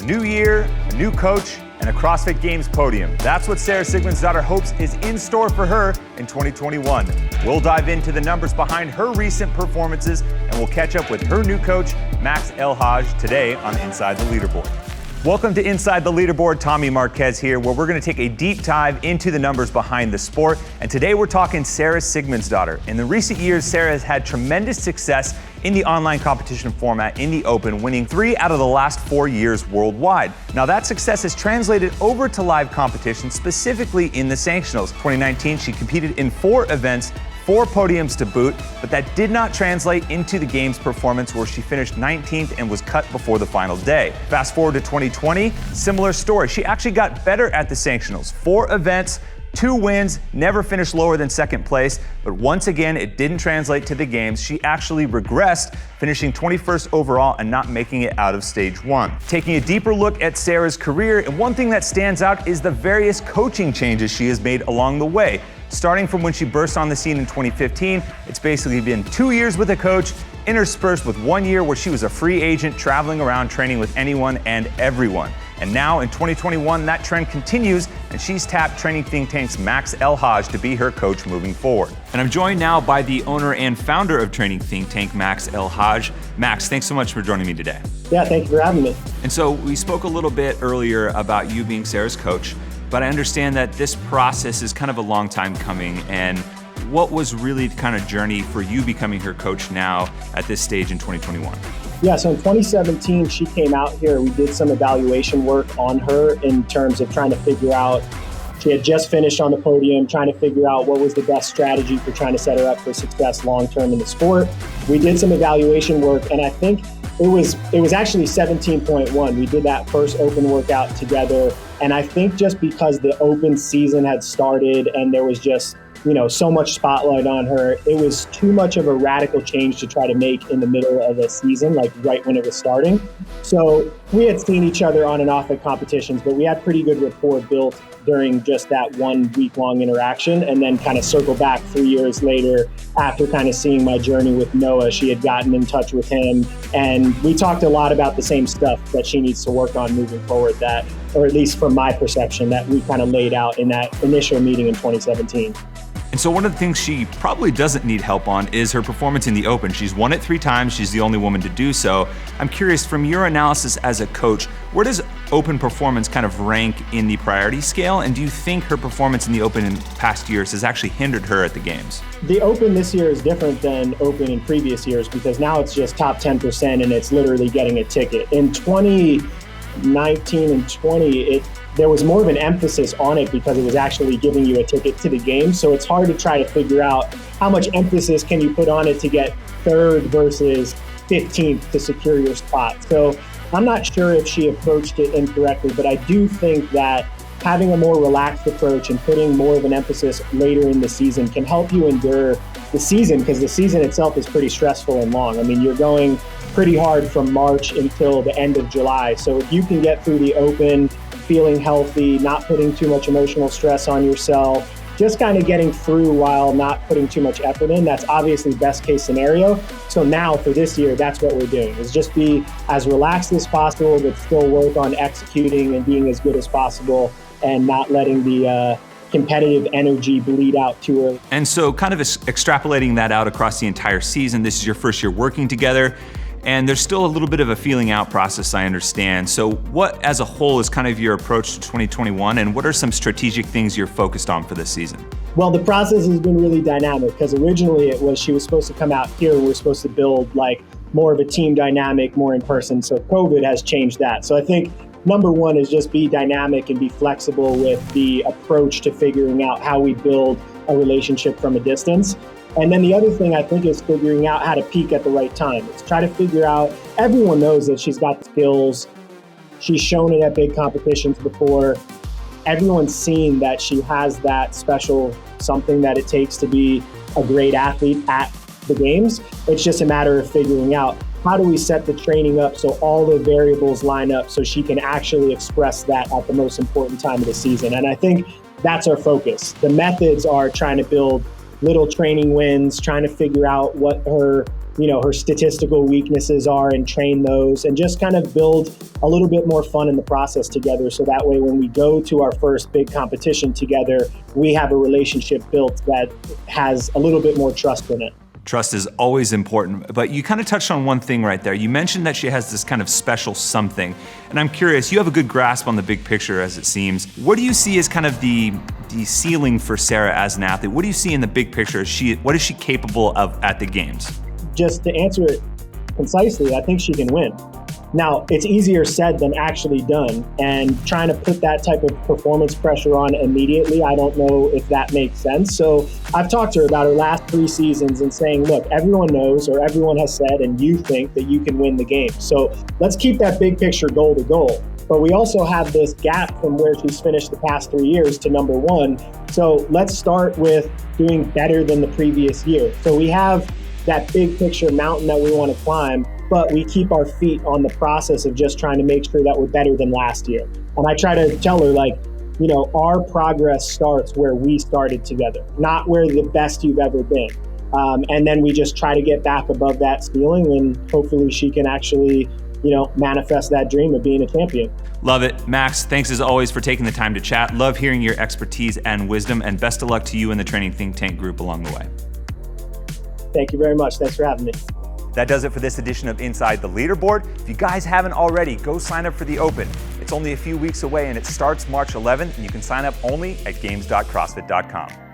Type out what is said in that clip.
New year, a new coach, and a CrossFit Games podium. That's what Sarah Sigmundsdottir hopes is in store for her in 2021. We'll dive into the numbers behind her recent performances, and we'll catch up with her new coach, Max El-Hag, today on Inside the Leaderboard. Welcome to Inside the Leaderboard. Tommy Marquez here, where we're going to take a deep dive into the numbers behind the sport. And today we're talking Sarah Sigmundsdottir. In the recent years, Sarah has had tremendous success in the online competition format in the Open, winning 3 out of the last 4 years worldwide. Now that success has translated over to live competition, specifically in the sanctionals. 2019, she competed in 4 events, 4 podiums to boot, but that did not translate into the games performance, where she finished 19th and was cut before the final day. Fast forward to 2020, similar story. She actually got better at the sanctionals. 4 events, 2 wins, never finished lower than second place, but once again, it didn't translate to the games. She actually regressed, finishing 21st overall and not making it out of stage 1. Taking a deeper look at Sarah's career, and one thing that stands out is the various coaching changes she has made along the way. Starting from when she burst on the scene in 2015, it's basically been 2 years with a coach, interspersed with 1 year where she was a free agent traveling around training with anyone and everyone. And now in 2021, that trend continues, and she's tapped training think tank's Max El-Hag to be her coach moving forward. And I'm joined now by the owner and founder of training think tank, Max El-Hag. Max, thanks so much for joining me today. Yeah, thank you for having me. And so we spoke a little bit earlier about you being Sarah's coach, but I understand that this process is kind of a long time coming. And what was really the kind of journey for you becoming her coach now at this stage in 2021? Yeah, so in 2017, she came out here. We did some evaluation work on her in terms of trying to figure out, she had just finished on the podium, trying to figure out what was the best strategy for trying to set her up for success long-term in the sport. We did some evaluation work, and I think it was actually 17.1. We did that first open workout together. And I think just because the open season had started and there was just, so much spotlight on her, it was too much of a radical change to try to make in the middle of a season, like right when it was starting. So we had seen each other on and off at competitions, but we had pretty good rapport built during just that 1 week-long interaction, and then kind of circle back 3 years later after kind of seeing my journey with Noah. She had gotten in touch with him, and we talked a lot about the same stuff that she needs to work on moving forward, that, or at least from my perception, that we kind of laid out in that initial meeting in 2017. And so one of the things she probably doesn't need help on is her performance in the Open. She's won it 3 times. She's the only woman to do so. I'm curious, from your analysis as a coach, where does Open performance kind of rank in the priority scale? And do you think her performance in the Open in past years has actually hindered her at the games? The Open this year is different than Open in previous years, because now it's just top 10% and it's literally getting a ticket. In 2019 and 20, there was more of an emphasis on it because it was actually giving you a ticket to the game. So it's hard to try to figure out how much emphasis can you put on it to get 3rd versus 15th to secure your spot. So I'm not sure if she approached it incorrectly, but I do think that having a more relaxed approach and putting more of an emphasis later in the season can help you endure the season, because the season itself is pretty stressful and long. I mean, you're going pretty hard from March until the end of July. So if you can get through the Open feeling healthy, not putting too much emotional stress on yourself, just kind of getting through while not putting too much effort in, that's obviously best case scenario. So now for this year, that's what we're doing, is just be as relaxed as possible, but still work on executing and being as good as possible and not letting the competitive energy bleed out too early. And so kind of extrapolating that out across the entire season, this is your first year working together, and there's still a little bit of a feeling out process, I understand. So what, as a whole, is kind of your approach to 2021, and what are some strategic things you're focused on for this season? Well, the process has been really dynamic, because originally she was supposed to come out here. We're supposed to build like more of a team dynamic, more in person. So COVID has changed that. So I think number one is just be dynamic and be flexible with the approach to figuring out how we build a relationship from a distance. And then the other thing I think is figuring out how to peak at the right time. It's try to figure out, everyone knows that she's got the skills. She's shown it at big competitions before. Everyone's seen that she has that special something that it takes to be a great athlete at the games. It's just a matter of figuring out, how do we set the training up so all the variables line up so she can actually express that at the most important time of the season. And I think that's our focus. The methods are trying to build little training wins, trying to figure out what her her statistical weaknesses are and train those, and just kind of build a little bit more fun in the process together. So that way, when we go to our first big competition together, we have a relationship built that has a little bit more trust in it. Trust is always important, but you kind of touched on one thing right there. You mentioned that she has this kind of special something, and I'm curious, you have a good grasp on the big picture as it seems. What do you see as kind of the ceiling for Sarah as an athlete? What do you see in the big picture? What is she capable of at the games? Just to answer it concisely, I think she can win. Now, it's easier said than actually done, and trying to put that type of performance pressure on immediately, I don't know if that makes sense. So I've talked to her about her last 3 seasons and saying, look, everyone knows, or everyone has said, and you think that you can win the game. So let's keep that big picture goal to goal. But we also have this gap from where she's finished the past 3 years to number 1. So let's start with doing better than the previous year. So we have that big picture mountain that we want to climb, but we keep our feet on the process of just trying to make sure that we're better than last year. And I try to tell her, our progress starts where we started together, not where the best you've ever been. And then we just try to get back above that ceiling, and hopefully she can actually, manifest that dream of being a champion. Love it. Max, thanks as always for taking the time to chat. Love hearing your expertise and wisdom, and best of luck to you and the Training Think Tank group along the way. Thank you very much. Thanks for having me. That does it for this edition of Inside the Leaderboard. If you guys haven't already, go sign up for the Open. It's only a few weeks away and it starts March 11th, and you can sign up only at games.crossfit.com.